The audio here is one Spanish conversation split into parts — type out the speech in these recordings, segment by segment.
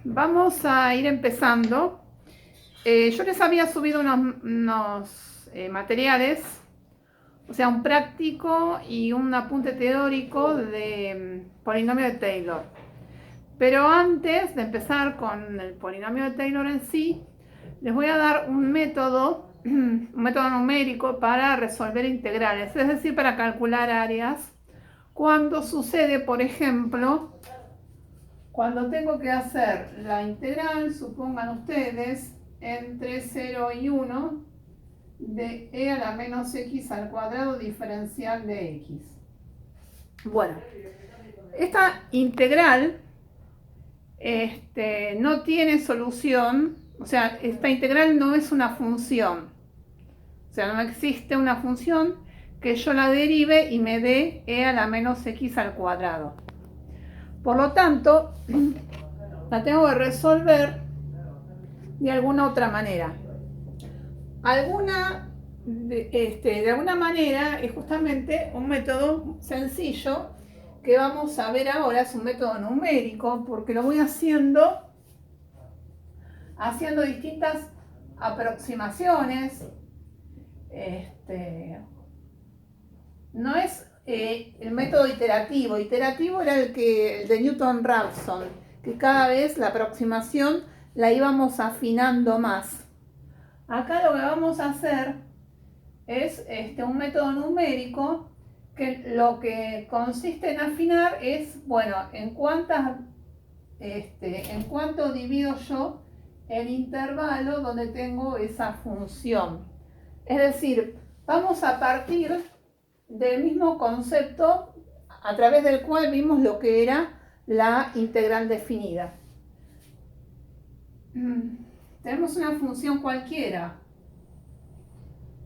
vamos a ir empezando. Yo les había subido unos materiales, o sea, un práctico y un apunte teórico de polinomio de Taylor. Pero antes de empezar con el polinomio de Taylor en sí, les voy a dar un método numérico para resolver integrales, es decir, para calcular áreas. Cuando sucede, por ejemplo, cuando tengo que hacer la integral, supongan ustedes, entre 0 y 1 de e a la menos x al cuadrado diferencial de x. Bueno, esta integral no tiene solución, o sea, esta integral no es una función. O sea, no existe una función que yo la derive y me dé e a la menos x al cuadrado. Por lo tanto, la tengo que resolver de alguna otra manera. De alguna manera es justamente un método sencillo que vamos a ver ahora, es un método numérico, porque lo voy haciendo distintas aproximaciones. No es el método iterativo. Iterativo era el de Newton-Raphson, que cada vez la aproximación la íbamos afinando más. Acá lo que vamos a hacer es un método numérico que lo que consiste en afinar es, bueno, en cuánto divido yo el intervalo donde tengo esa función. Es decir, vamos a partir del mismo concepto a través del cual vimos lo que era la integral definida. Tenemos una función cualquiera.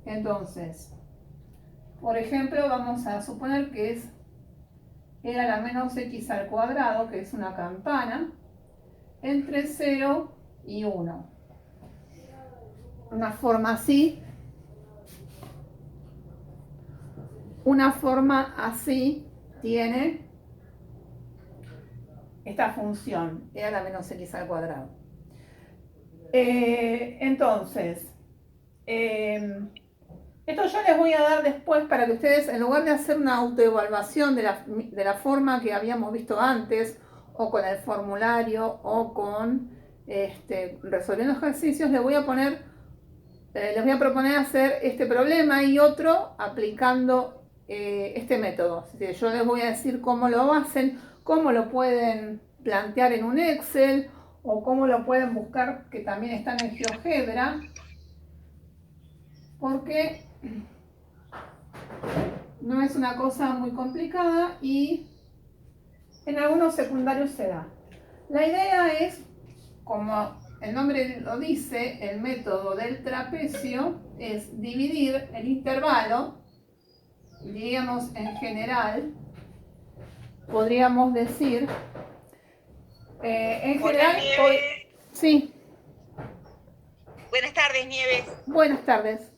Entonces, por ejemplo, vamos a suponer que es e a la menos x al cuadrado, que es una campana, entre 0 y 1. Una forma así. Una forma así tiene esta función, e a la menos x al cuadrado. Entonces, esto yo les voy a dar después para que ustedes, en lugar de hacer una autoevaluación de la forma que habíamos visto antes, o con el formulario, o con resolviendo ejercicios, les voy a proponer hacer este problema y otro aplicando este método. Yo les voy a decir cómo lo hacen, cómo lo pueden plantear en un Excel, o cómo lo pueden buscar, que también están en GeoGebra, porque no es una cosa muy complicada y en algunos secundarios se da. La idea es, como el nombre lo dice, el método del trapecio es dividir el intervalo, diríamos en general, podríamos decir, en general... Sí. Buenas tardes, Nieves. Buenas tardes.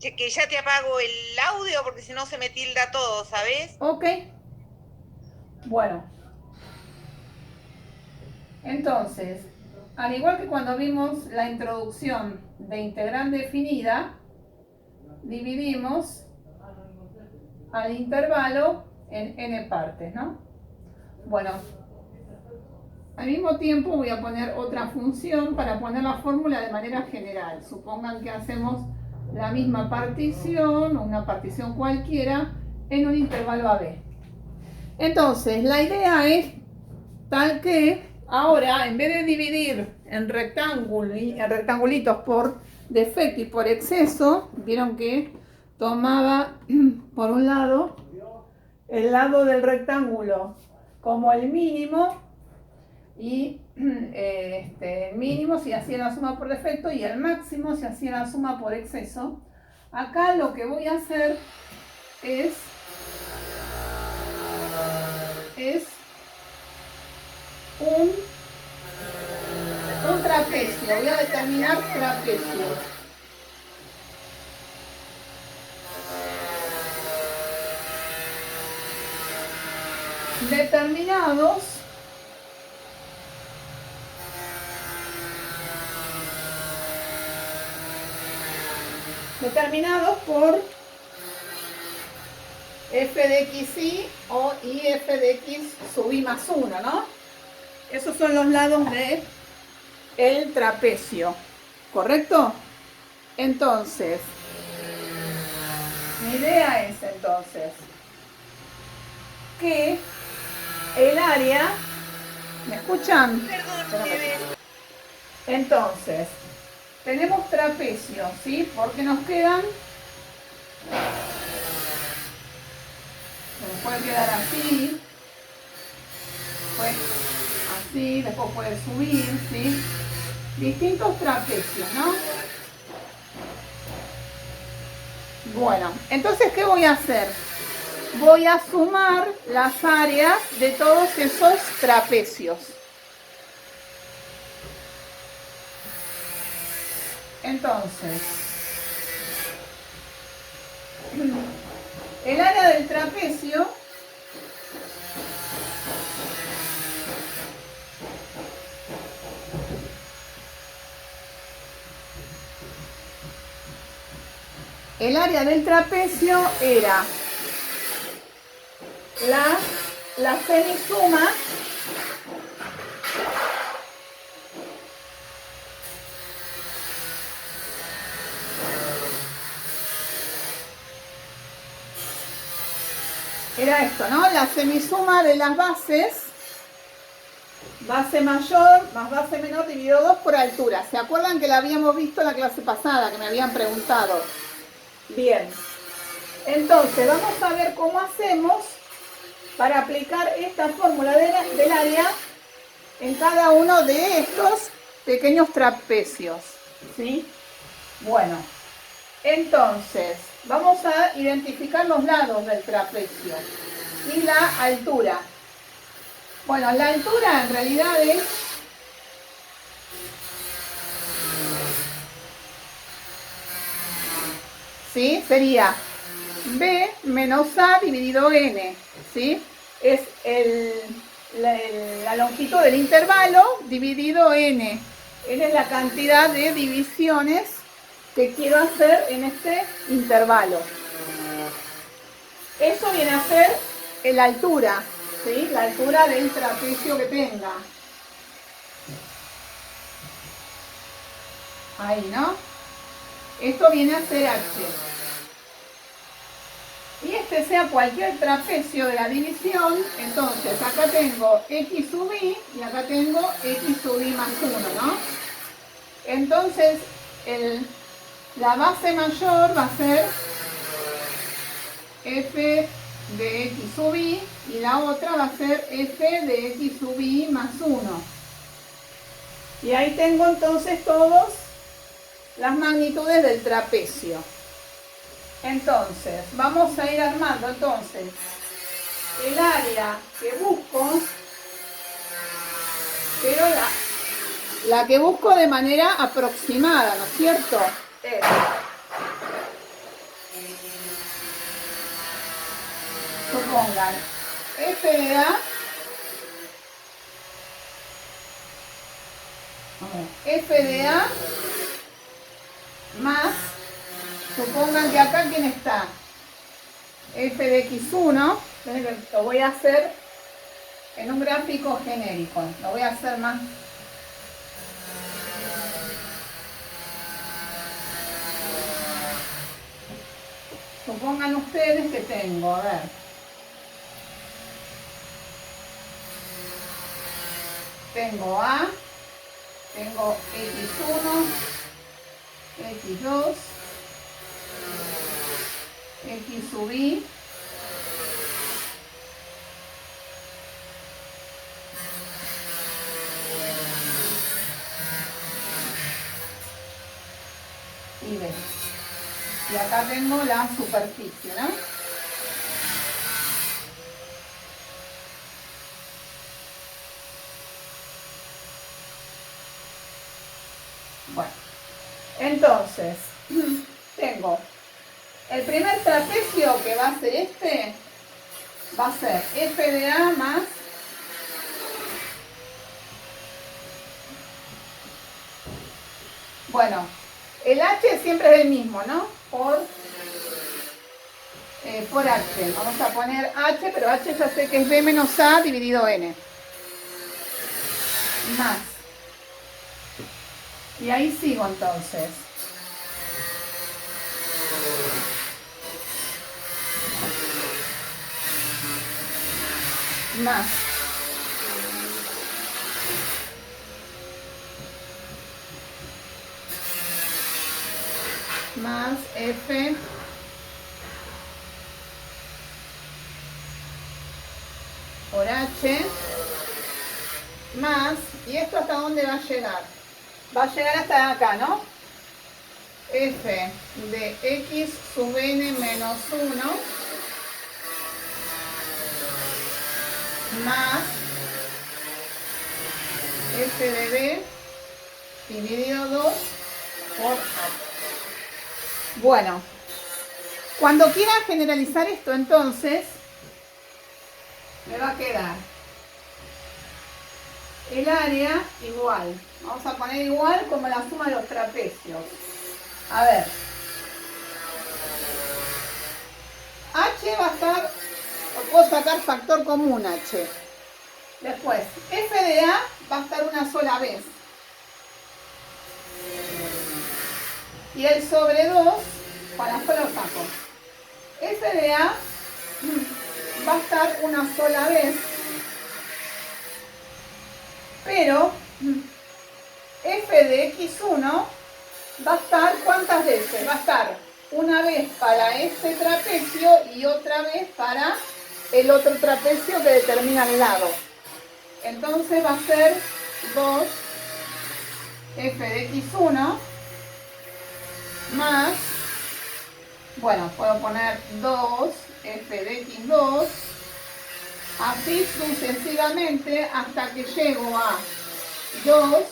Que ya te apago el audio porque si no se me tilda todo, ¿sabes? Ok. Bueno. Entonces, al igual que cuando vimos la introducción de integral definida, dividimos al intervalo en n partes, ¿no? Bueno, al mismo tiempo voy a poner otra función para poner la fórmula de manera general. Supongan que hacemos la misma partición, una partición cualquiera, en un intervalo AB. Entonces, la idea es tal que ahora, en vez de dividir en rectangulitos por defecto y por exceso, vieron que tomaba por un lado el lado del rectángulo como el mínimo, y el mínimo si hacía la suma por defecto y el máximo si hacía la suma por exceso. Acá lo que voy a hacer es un trapecio. Voy a determinar trapecio. determinados por f de x y o y f de x sub y más 1, ¿no? Esos son los lados de el trapecio, ¿correcto? Entonces, mi idea es entonces que el área, ¿me escuchan? Perdón, bebé. Entonces, tenemos trapecio, ¿sí? Porque nos quedan, nos puede quedar así, pues así, después puede subir, ¿sí? Distintos trapecios, ¿no? Bueno, entonces, ¿qué voy a hacer? Voy a sumar las áreas de todos esos trapecios. Entonces, el área del trapecio era la semisuma era esto, ¿no? La semisuma de las bases, base mayor más base menor dividido 2 por altura. ¿Se acuerdan que la habíamos visto en la clase pasada, que me habían preguntado? Bien. Entonces, vamos a ver cómo hacemos para aplicar esta fórmula del área en cada uno de estos pequeños trapecios, ¿sí? Bueno, entonces, vamos a identificar los lados del trapecio y la altura. Bueno, la altura en realidad es ¿sí? Sería B menos A dividido N, ¿sí? Es la longitud del intervalo dividido N. N es la cantidad de divisiones que quiero hacer en este intervalo. Eso viene a ser la altura, ¿sí? La altura del trapecio que tenga. Ahí, ¿no? Esto viene a ser H. Y este sea cualquier trapecio de la división, entonces acá tengo X sub I y acá tengo X sub I más 1, ¿no? Entonces, la base mayor va a ser F de X sub I y la otra va a ser F de X sub I más 1. Y ahí tengo entonces todas las magnitudes del trapecio. Entonces, vamos a ir armando entonces el área que busco, pero la que busco de manera aproximada, ¿no es cierto? Es supongan F de A, F de A más, supongan que acá ¿quién está? F de X1, lo voy a hacer en un gráfico genérico, lo voy a hacer más. Supongan ustedes que tengo, a ver, tengo A, tengo X1, X2, X sub I, y B. Y acá tengo la superficie, ¿no? Bueno, entonces, tengo el primer trapecio que va a ser este, va a ser f de a más bueno, el h siempre es el mismo, ¿no? Por h. Vamos a poner h, pero h ya sé que es b menos a dividido n. Más. Y ahí sigo entonces. Más. Más f por h más, ¿y esto hasta dónde va a llegar? Va a llegar hasta acá, ¿no? F de x sub n menos 1 más f de b dividido 2 por h. Bueno, cuando quiera generalizar esto, entonces, me va a quedar el área igual. Vamos a poner igual como la suma de los trapecios. A ver. H va a estar, o puedo sacar factor común H. Después, f de a va a estar una sola vez. Y el sobre 2, para solo saco. F de a va a estar una sola vez. Pero f de x1 va a estar ¿cuántas veces? Va a estar una vez para este trapecio y otra vez para el otro trapecio que determina el lado. Entonces va a ser 2 f de x1 más, bueno, puedo poner 2 f de x2, así sucesivamente hasta que llego a 2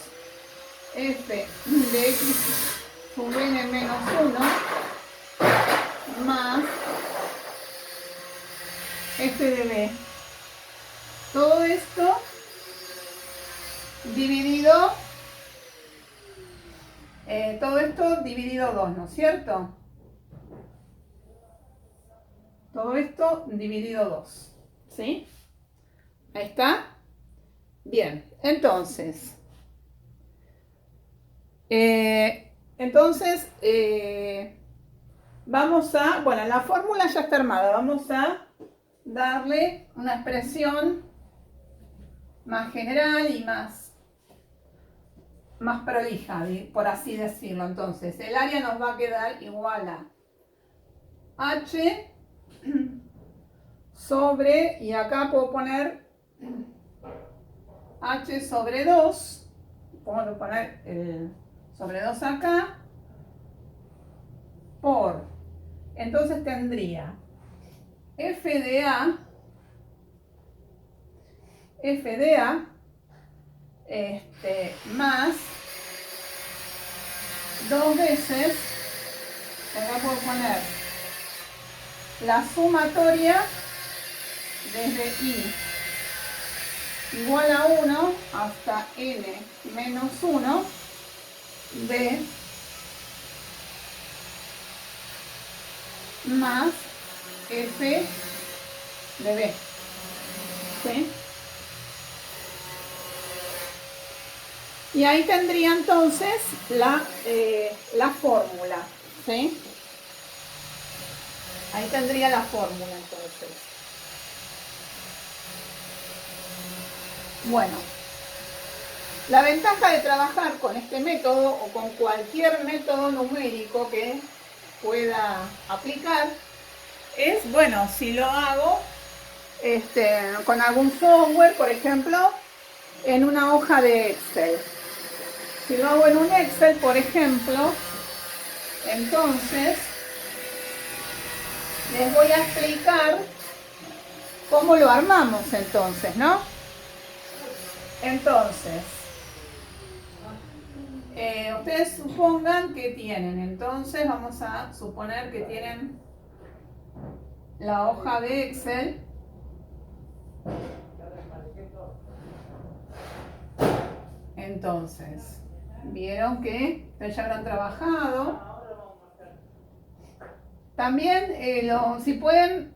f de x sub n menos 1 más f de b. Todo esto dividido, todo esto dividido 2, ¿no es cierto? Todo esto dividido 2, ¿sí? Ahí está. Bien, entonces, vamos a, bueno, la fórmula ya está armada, vamos a darle una expresión más general y más prolija, por así decirlo. Entonces, el área nos va a quedar igual a h sobre, y acá puedo poner h sobre 2, puedo poner el sobre 2 acá, por, entonces tendría f de a más 2 veces, acá puedo poner la sumatoria desde i igual a 1 hasta n menos 1 de más f de b. ¿Sí? Y ahí tendría entonces la fórmula. ¿Sí? Ahí tendría la fórmula entonces. Bueno, la ventaja de trabajar con este método o con cualquier método numérico que pueda aplicar es, bueno, si lo hago con algún software, por ejemplo, en una hoja de Excel. Si lo hago en un Excel, por ejemplo, entonces les voy a explicar cómo lo armamos entonces, ¿no? Entonces, ustedes supongan que tienen, entonces vamos a suponer que tienen la hoja de Excel Entonces, vieron que ustedes ya habrán trabajado. También, si pueden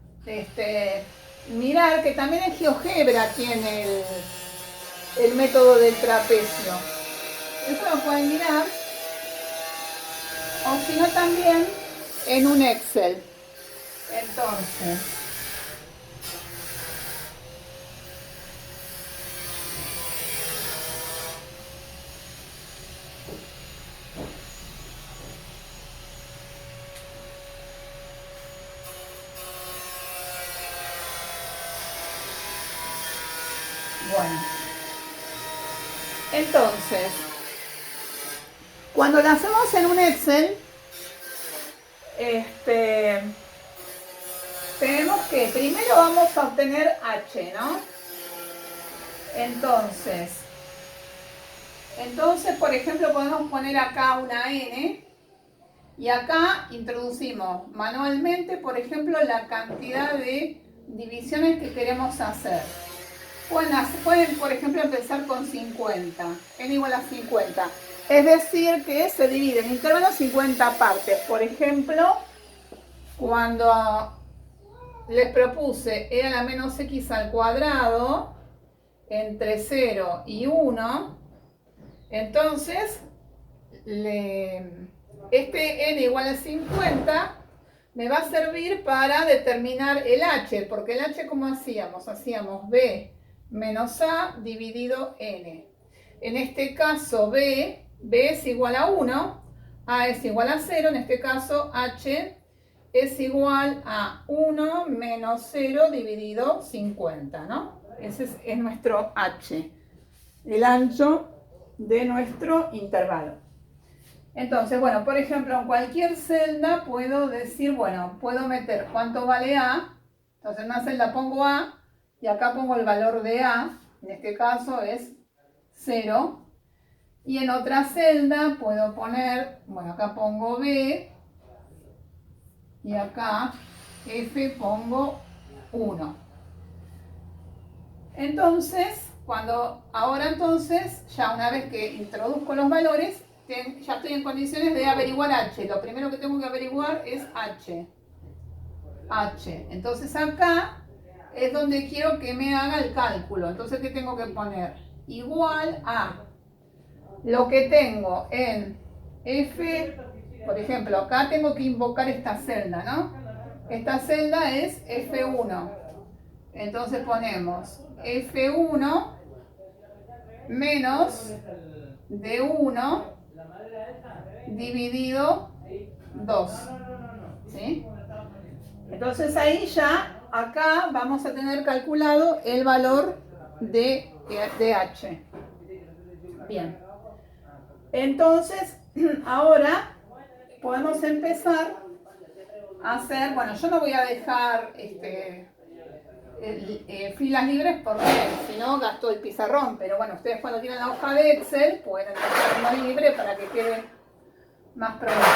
mirar que también en GeoGebra tiene el método del trapecio. Eso lo pueden mirar. O si no, también en un Excel. Entonces, bueno. Entonces, cuando lo hacemos en un Excel, tenemos que primero vamos a obtener H, ¿no? Entonces, por ejemplo, podemos poner acá una N y acá introducimos manualmente, por ejemplo, la cantidad de divisiones que queremos hacer. Pueden, por ejemplo, empezar con 50, n igual a 50. Es decir, que se divide en intervalos 50 partes. Por ejemplo, cuando les propuse e a la menos x al cuadrado entre 0 y 1, entonces este n igual a 50 me va a servir para determinar el h, porque el h, ¿cómo hacíamos? Hacíamos b menos a dividido n. En este caso b es igual a 1, a es igual a 0, en este caso h es igual a 1 menos 0 dividido 50, ¿no? Ese es nuestro h, el ancho de nuestro intervalo. Entonces, bueno, por ejemplo, en cualquier celda puedo decir, bueno, puedo meter cuánto vale A. Entonces en una celda pongo A y acá pongo el valor de A. En este caso es 0. Y en otra celda puedo poner, bueno, acá pongo B y acá F pongo 1. Entonces, ahora entonces, ya una vez que introduzco los valores, ya estoy en condiciones de averiguar H. Lo primero que tengo que averiguar es H. Entonces acá es donde quiero que me haga el cálculo. Entonces, ¿qué tengo que poner? Igual a lo que tengo en F. Por ejemplo, acá tengo que invocar esta celda, ¿no? Esta celda es F1. Entonces ponemos F1 menos D1 dividido 2. ¿Sí? Entonces ahí ya, acá vamos a tener calculado el valor de H. Bien. Entonces, ahora podemos empezar a hacer, bueno, yo no voy a dejar filas libres porque si no gasto el pizarrón, pero bueno, ustedes cuando tienen la hoja de Excel pueden dejar uno libre para que quede más progreso.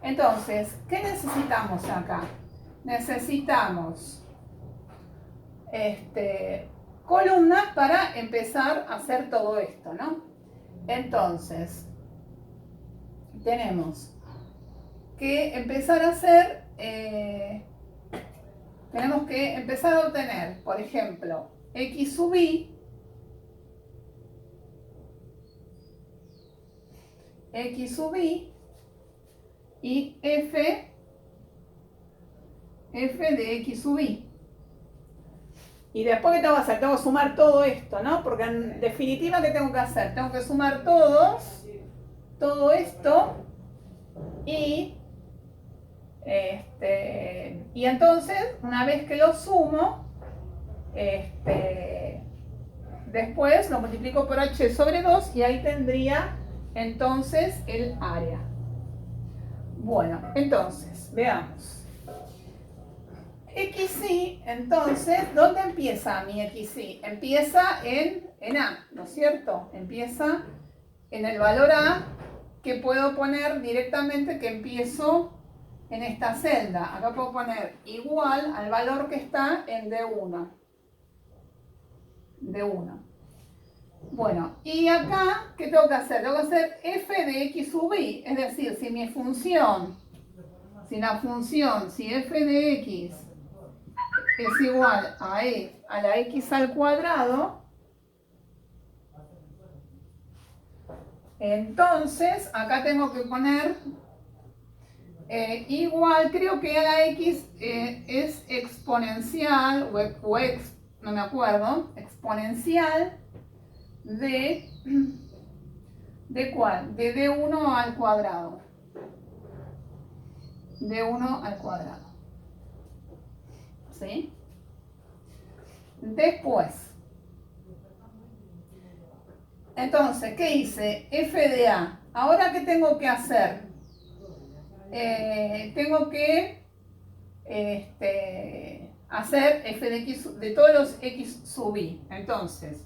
Entonces, ¿qué necesitamos acá? Necesitamos columnas para empezar a hacer todo esto, ¿no? Entonces, tenemos que empezar a hacer, tenemos que empezar a obtener, por ejemplo, x sub i, y f de x sub i. Y después, ¿qué tengo que hacer? Tengo que sumar todo esto, ¿no? Porque en definitiva, ¿qué tengo que hacer? Tengo que sumar todo esto y entonces, una vez que lo sumo, después lo multiplico por h sobre 2 y ahí tendría entonces el área. Bueno, entonces, veamos. XY, entonces, ¿dónde empieza mi XY? Empieza en A, ¿no es cierto? Empieza en el valor A, que puedo poner directamente que empiezo en esta celda. Acá puedo poner igual al valor que está en D1. de 1. Bueno, y acá, ¿qué tengo que hacer? Tengo que hacer f de x sub y, es decir, si mi función, si f de x es igual a la x al cuadrado, entonces acá tengo que poner igual, creo que a la x es exponencial, no me acuerdo, exponencial ¿de cuál? De d1 al cuadrado. D1 al cuadrado. ¿Sí? Después. Entonces, ¿qué hice? F de A. Ahora, ¿qué tengo que hacer? Tengo que hacer f de x de todos los x sub i. Entonces,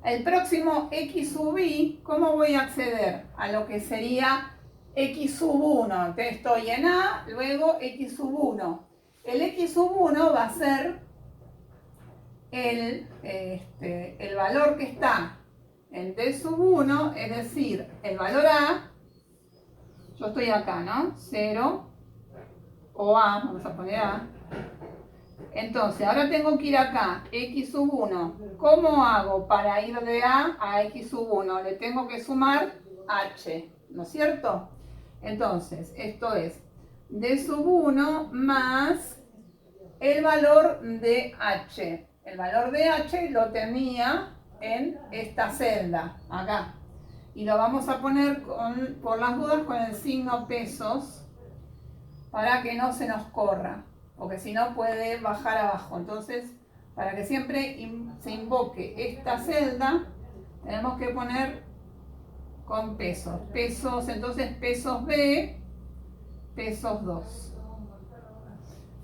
el próximo x sub i, ¿cómo voy a acceder a lo que sería x sub 1? Entonces estoy en A, luego x sub 1. El x sub 1 va a ser el valor que está en d sub 1, es decir, el valor A. Yo estoy acá, ¿no? 0 o A, vamos a poner A. Entonces, ahora tengo que ir acá, x sub 1. ¿Cómo hago para ir de A a x sub 1? Le tengo que sumar h, ¿no es cierto? Entonces, esto es d sub 1 más el valor de h. El valor de h lo tenía en esta celda, acá. Y lo vamos a poner, por las dudas, con el signo pesos, para que no se nos corra, porque si no puede bajar abajo. Entonces, para que siempre se invoque esta celda, tenemos que poner con pesos. Pesos, entonces pesos B, pesos 2.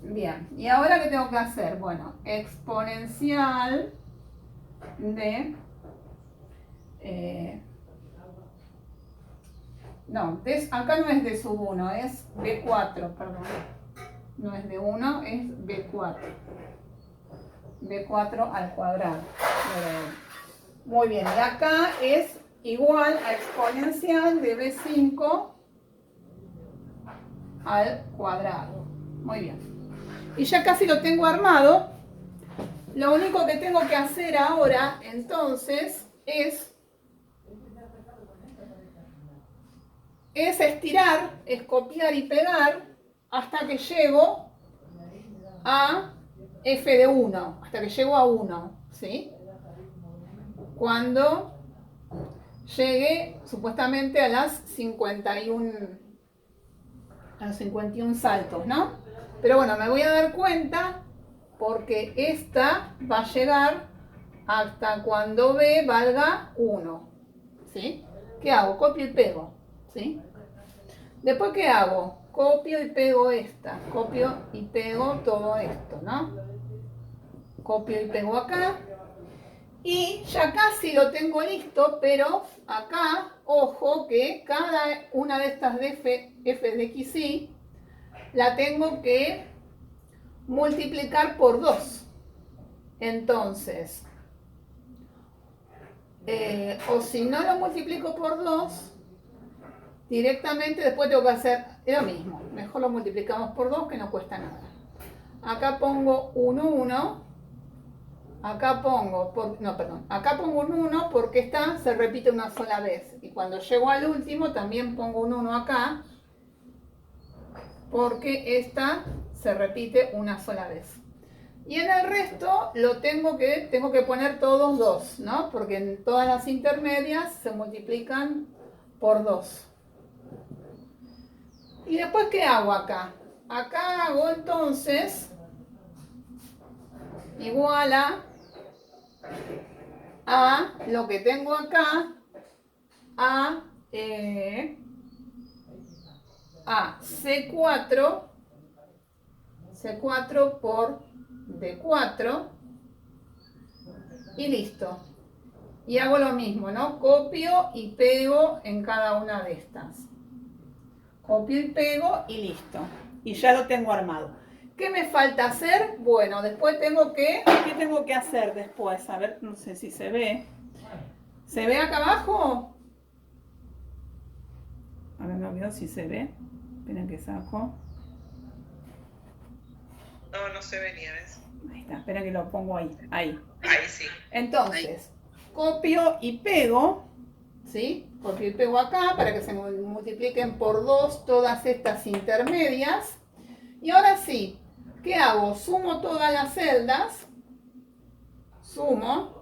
Bien, ¿y ahora qué tengo que hacer? Bueno, exponencial de... acá no es d sub 1, es b4, perdón. No es de 1, es b4. b4 al cuadrado. Muy bien, y acá es igual a exponencial de b5 al cuadrado. Muy bien. Y ya casi lo tengo armado. Lo único que tengo que hacer ahora, entonces, es estirar, es copiar y pegar hasta que llego a f de 1, hasta que llego a 1, ¿sí? Cuando llegue supuestamente a los 51 saltos, ¿no? Pero bueno, me voy a dar cuenta porque esta va a llegar hasta cuando b valga 1, ¿sí? ¿Qué hago? Copio y pego, ¿sí? Después, ¿qué hago? Copio y pego esta, copio y pego todo esto, ¿no? Copio y pego acá. Y ya casi lo tengo listo, pero acá, ojo, que cada una de estas f de x, y la tengo que multiplicar por 2. Entonces, o si no lo multiplico por 2, directamente después tengo que hacer lo mismo. Mejor lo multiplicamos por 2, que no cuesta nada. Acá pongo 1, 1. Acá pongo, acá pongo un 1 porque esta se repite una sola vez. Y cuando llego al último también pongo un 1 acá, porque esta se repite una sola vez. Y en el resto lo tengo que poner todos 2, ¿no? Porque en todas las intermedias se multiplican por 2. ¿Y después qué hago acá? Acá hago entonces igual a lo que tengo acá, a C4 por D4 y listo. Y hago lo mismo, ¿no? Copio y pego en cada una de estas. Copio y pego y listo. Y ya lo tengo armado. ¿Qué me falta hacer? Bueno, después tengo que... ¿Qué tengo que hacer después? A ver, no sé si se ve. ¿Se ve acá abajo? Ahora no veo si se ve. Esperen que saco. No, no se ve ni a veces. Ahí está, espera que lo pongo ahí. Ahí. Ahí sí. Entonces, copio y pego, ¿sí? Copio y pego acá para que se multipliquen por 2 todas estas intermedias. Y ahora sí, ¿qué hago? Sumo todas las celdas. Sumo.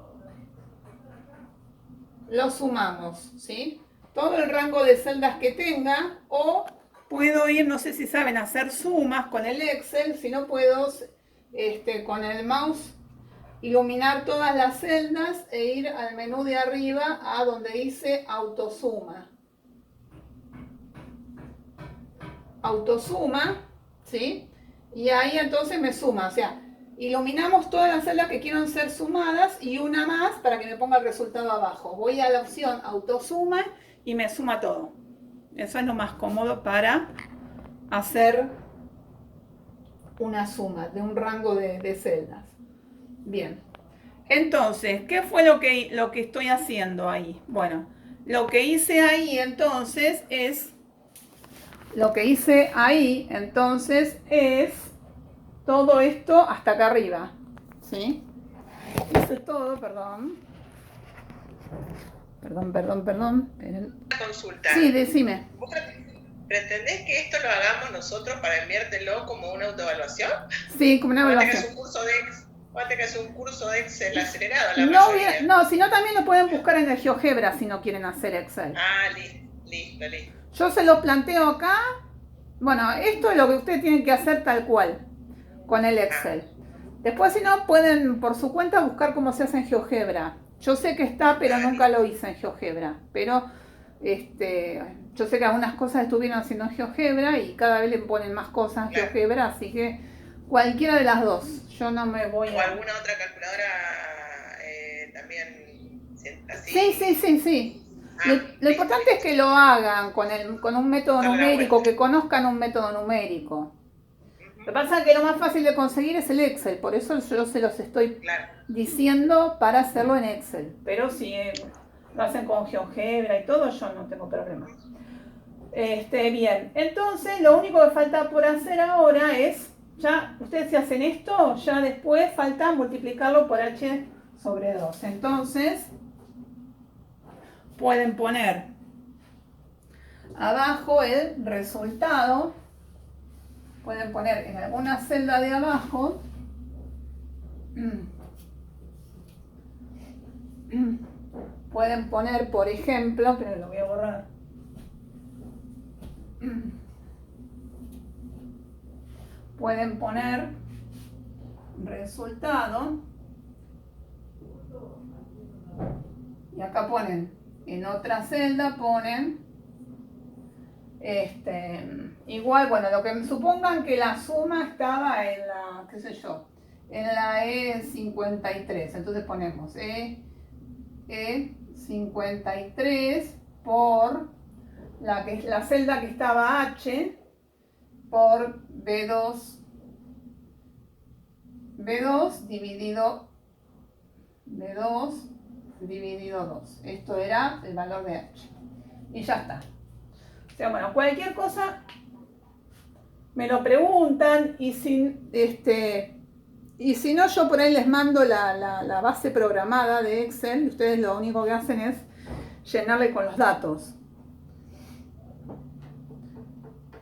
Lo sumamos, ¿sí? Todo el rango de celdas que tenga, o puedo ir, no sé si saben hacer sumas con el Excel, si no puedo con el mouse iluminar todas las celdas e ir al menú de arriba a donde dice autosuma. Autosuma, ¿sí? Y ahí entonces me suma, o sea, iluminamos todas las celdas que quieren ser sumadas y una más para que me ponga el resultado abajo. Voy a la opción autosuma y me suma todo. Eso es lo más cómodo para hacer una suma de un rango de celdas. Bien. Entonces, ¿qué fue lo que estoy haciendo ahí? Bueno, lo que hice ahí entonces es... todo esto hasta acá arriba, ¿sí? Eso es todo, perdón. Perdón. Una consulta. Sí, decime. ¿Vos pretendés que esto lo hagamos nosotros para enviártelo como una autoevaluación? Sí, como una evaluación. Fíjate que es un curso de Excel acelerado. No, si no también lo pueden buscar en el GeoGebra si no quieren hacer Excel. Ah, listo. Yo se lo planteo acá. Bueno, esto es lo que ustedes tienen que hacer tal cual, con el Excel. Después, si no, pueden por su cuenta buscar cómo se hace en GeoGebra. Yo sé que está, pero nunca lo hice en GeoGebra. Pero yo sé que algunas cosas estuvieron haciendo en GeoGebra y cada vez le ponen más cosas en GeoGebra, así que cualquiera de las dos. Yo no me voy o alguna otra calculadora también así. Sí. Lo importante es que lo hagan con un método numérico, que conozcan un método numérico. Lo que pasa es que lo más fácil de conseguir es el Excel, por eso yo se los estoy diciendo para hacerlo en Excel. Pero si lo hacen con GeoGebra y todo, yo no tengo problema. Bien, entonces lo único que falta por hacer ahora es, ya ustedes si hacen esto, ya después falta multiplicarlo por h sobre 2. Entonces, pueden poner abajo el resultado. Pueden poner en alguna celda de abajo. Pueden poner, por ejemplo, pero lo voy a borrar. Pueden poner resultado. Y acá ponen, en otra celda ponen, igual, bueno, lo que supongan que la suma estaba en la, qué sé yo, en la E53. Entonces ponemos E53 por la celda que estaba H por B2 dividido 2. Esto era el valor de H. Y ya está. O sea, bueno, cualquier cosa me lo preguntan y si no, yo por ahí les mando la base programada de Excel y ustedes lo único que hacen es llenarle con los datos.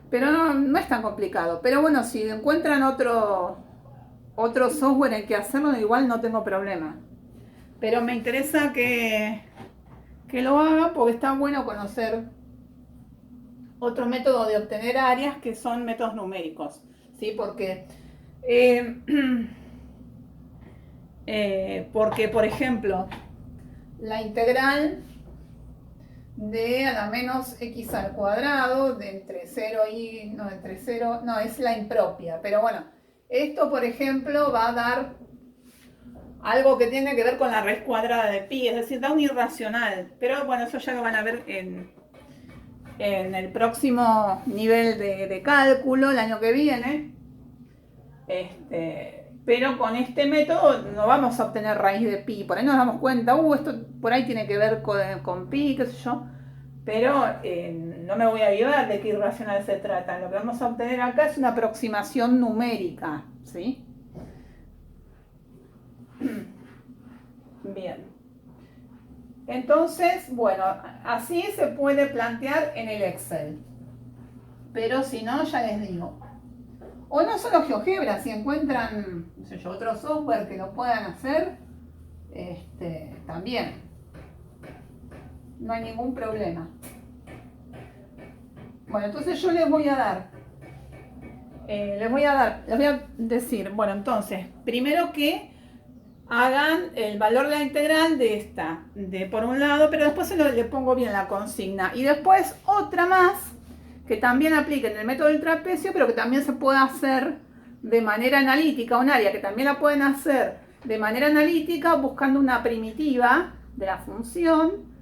Pero no es tan complicado. Pero bueno, si encuentran otro software en que hacerlo, igual no tengo problema. Pero me interesa que lo hagan porque está bueno conocer otro método de obtener áreas que son métodos numéricos, ¿sí? Porque, por ejemplo, la integral de a la menos x al cuadrado de entre 0 y... no, es la impropia. Pero bueno, esto, por ejemplo, va a dar algo que tiene que ver con la raíz cuadrada de pi, es decir, da un irracional. Pero bueno, eso ya lo van a ver en el próximo nivel de cálculo el año que viene. Pero con este método no vamos a obtener raíz de pi. Por ahí nos damos cuenta, esto por ahí tiene que ver con pi, qué sé yo. Pero no me voy a ayudar de qué irracional se trata. Lo que vamos a obtener acá es una aproximación numérica, ¿sí? Bien. Entonces, bueno, así se puede plantear en el Excel. Pero si no, ya les digo. O no solo GeoGebra, si encuentran, no sé yo, otro software que lo puedan hacer, también. No hay ningún problema. Bueno, entonces yo les voy a decir, bueno, entonces, primero que hagan el valor de la integral de esta, por un lado, pero después le pongo bien la consigna. Y después otra más, que también aplique en el método del trapecio, pero que también se puede hacer de manera analítica, un área que también la pueden hacer de manera analítica buscando una primitiva de la función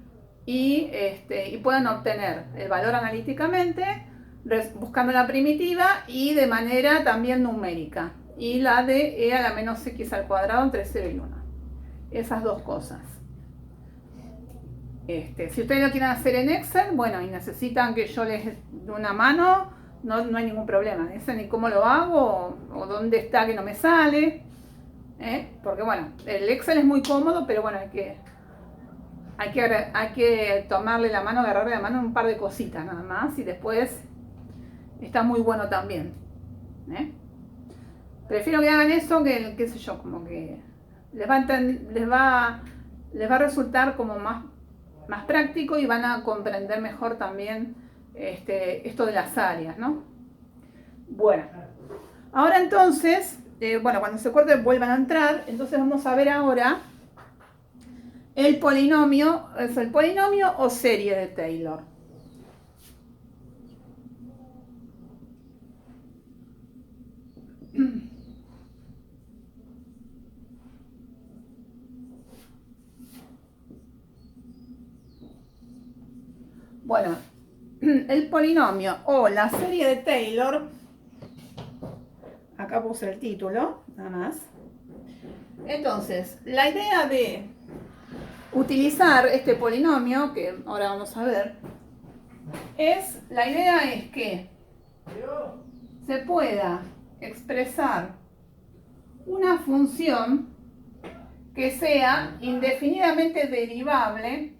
y pueden obtener el valor analíticamente buscando la primitiva y de manera también numérica. Y la de e a la menos x al cuadrado entre 0 y 1. Esas dos cosas. Si ustedes lo quieren hacer en Excel, bueno, y necesitan que yo les dé una mano, no hay ningún problema. No sé ni cómo lo hago o dónde está que no me sale. Porque bueno, el Excel es muy cómodo, pero bueno, hay que tomarle la mano, agarrarle la mano en un par de cositas nada más. Y después está muy bueno también. Prefiero que hagan eso que, qué sé yo, como que les va a resultar como más práctico y van a comprender mejor también esto de las áreas, ¿no? Bueno, ahora entonces, cuando se corte vuelvan a entrar, entonces vamos a ver ahora el polinomio, ¿es el polinomio o serie de Taylor? Bueno, el polinomio o la serie de Taylor, acá puse el título, nada más. Entonces, la idea de utilizar este polinomio, que ahora vamos a ver, la idea es que se pueda expresar una función que sea indefinidamente derivable,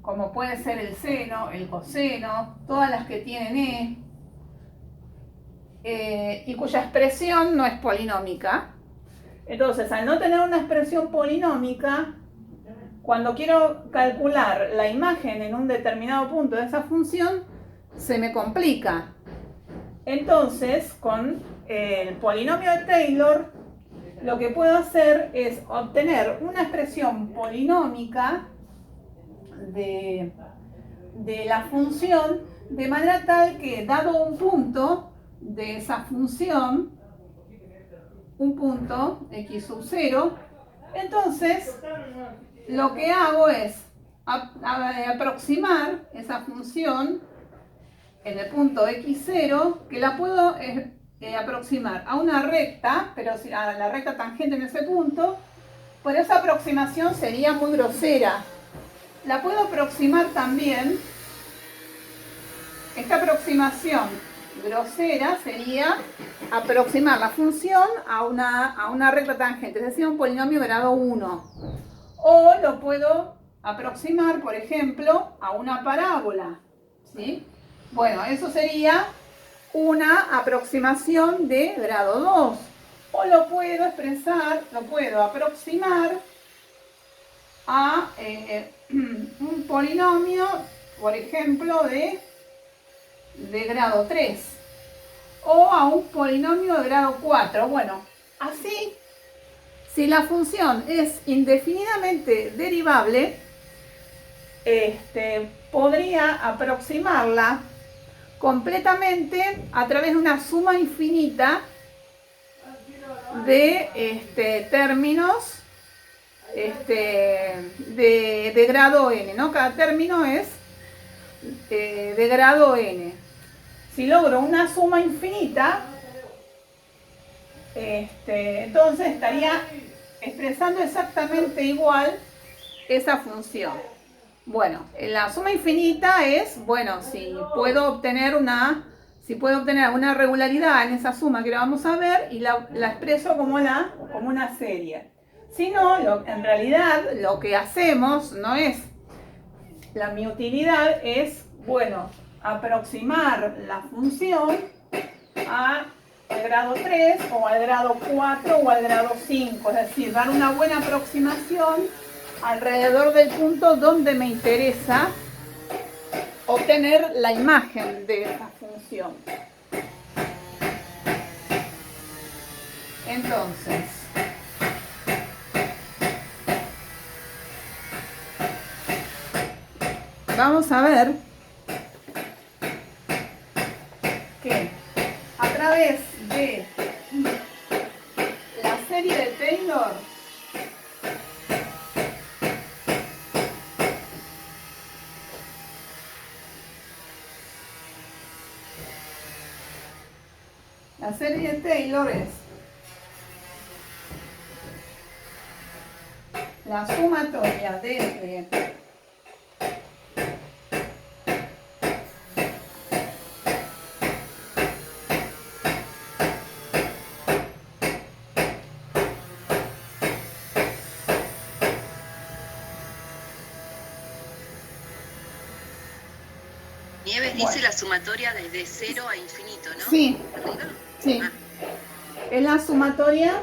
como puede ser el seno, el coseno, todas las que tienen y cuya expresión no es polinómica. Entonces, al no tener una expresión polinómica, cuando quiero calcular la imagen en un determinado punto de esa función, se me complica. Entonces, con el polinomio de Taylor, lo que puedo hacer es obtener una expresión polinómica de la función, de manera tal que, dado un punto de esa función, un punto x sub 0, entonces lo que hago es aproximar esa función en el punto x0, que la puedo aproximar a una recta, pero a la recta tangente en ese punto, pero esa aproximación sería muy grosera. La puedo aproximar también, esta aproximación grosera sería aproximar la función a una recta tangente, es decir, a un polinomio grado 1. O lo puedo aproximar, por ejemplo, a una parábola, ¿sí? Bueno, eso sería una aproximación de grado 2. O lo puedo aproximar a un polinomio, por ejemplo, de grado 3. O a un polinomio de grado 4. Bueno, así, si la función es indefinidamente derivable, podría aproximarla completamente a través de una suma infinita de términos de grado n, ¿no? Cada término es de grado n. Si logro una suma infinita, Entonces estaría expresando exactamente igual esa función. Bueno, la suma infinita es, bueno, si puedo obtener una regularidad en esa suma que la vamos a ver y la expreso como una serie. Si no, en realidad lo que hacemos no es, mi utilidad es, bueno, aproximar la función al grado 3 o al grado 4 o al grado 5, es decir, dar una buena aproximación alrededor del punto donde me interesa obtener la imagen de esa función. Entonces, vamos a ver que a través de la serie de Taylor, es la sumatoria desde Nieves dice la sumatoria desde 0 a infinito, ¿no? Sí, sí. Es la sumatoria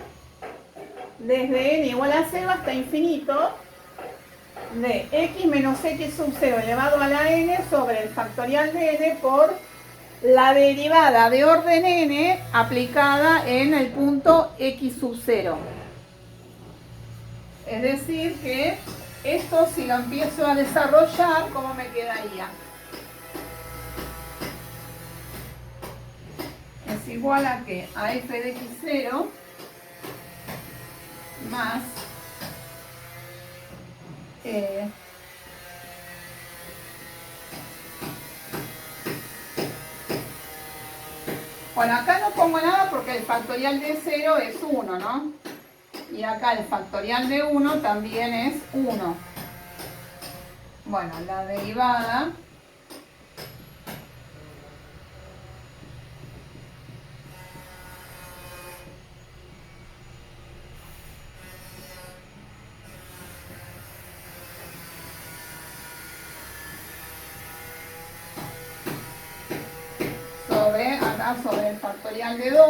desde n igual a 0 hasta infinito de x menos x sub 0 elevado a la n sobre el factorial de n por la derivada de orden n aplicada en el punto x sub 0. Es decir que esto, si lo empiezo a desarrollar, ¿cómo me quedaría? Es igual a que a f de x0 más bueno, acá no pongo nada porque el factorial de 0 es 1, ¿no? Y acá el factorial de 1 también es 1. Bueno, la derivada sobre el factorial de 2